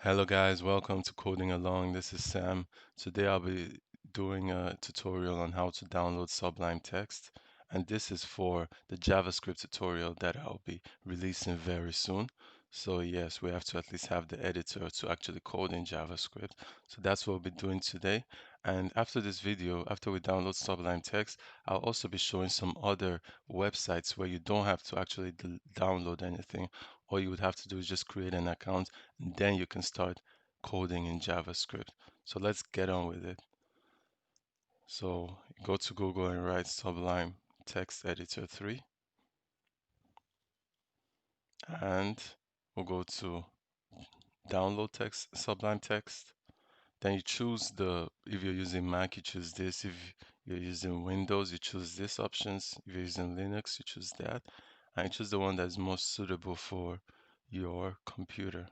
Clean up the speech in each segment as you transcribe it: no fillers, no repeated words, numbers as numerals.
Hello guys, welcome to Coding Along. This is Sam. Today I'll be doing a tutorial on how to download Sublime text, and this is for the JavaScript tutorial that I'll be releasing very soon. So yes, we have to at least have the editor to actually code in JavaScript. So that's what we'll be doing today. And after this video, after we download Sublime text, I'll also be showing some other websites where you don't have to actually download anything. All you would have to do is just create an account and then you can start coding in JavaScript. So let's get on with it. So go to Google and write Sublime Text Editor 3, and we'll go to download text, Sublime Text. Then you choose if you're using Mac, you choose this. If you're using Windows, you choose this options. If you're using Linux, you choose that. And you choose the one that's most suitable for your computer.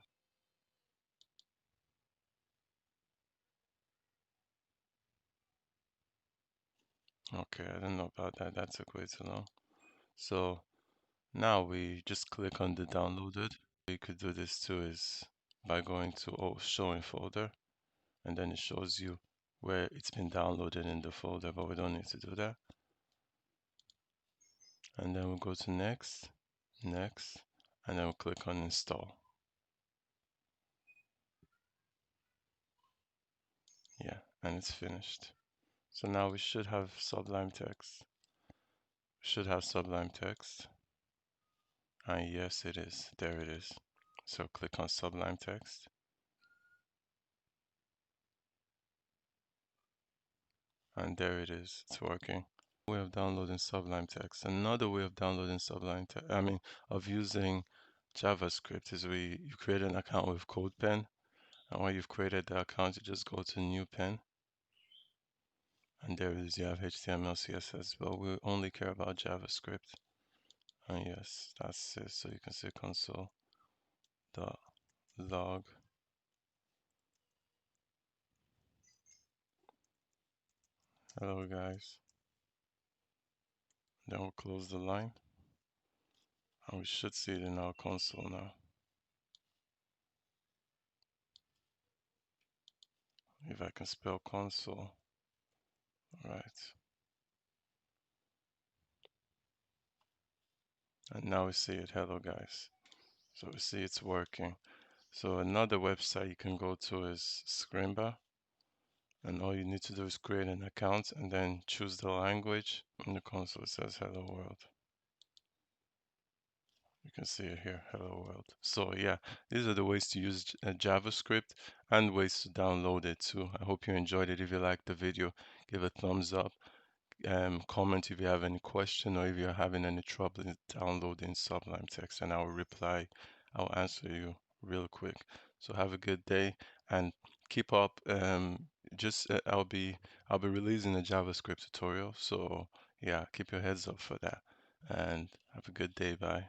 Okay, I don't know about that. That took way too long. So now we just click on the downloaded. You could do this too is by going to showing folder, and then it shows you where it's been downloaded in the folder, but we don't need to do that. And then we'll go to next, next, and then we'll click on install. Yeah, and it's finished. So now we should have Sublime text. Should have Sublime text. And yes, it is. There it is. So click on Sublime text. And there it is. It's working. Way of downloading Sublime text. Another way of downloading Sublime text, of using JavaScript is you create an account with CodePen, and when you've created the account, you just go to New Pen, and there it is. You have HTML, CSS, but we only care about JavaScript. And yes, that's it. So you can see console dot log. Hello guys. Then we'll close the line, and we should see it in our console now. If I can spell console, right. And now we see it. Hello guys. So we see it's working. So another website you can go to is Scrimba, and all you need to do is create an account and then choose the language. In the console it says hello world. You can see it here, hello world. So yeah, these are the ways to use JavaScript and ways to download it too. I hope you enjoyed it. If you liked the video, give a thumbs up. Comment if you have any question or if you're having any trouble in downloading Sublime text, and I'll reply. I'll answer you real quick. So have a good day and keep up. Just I'll be releasing a JavaScript tutorial. So yeah, keep your heads up for that and have a good day. Bye.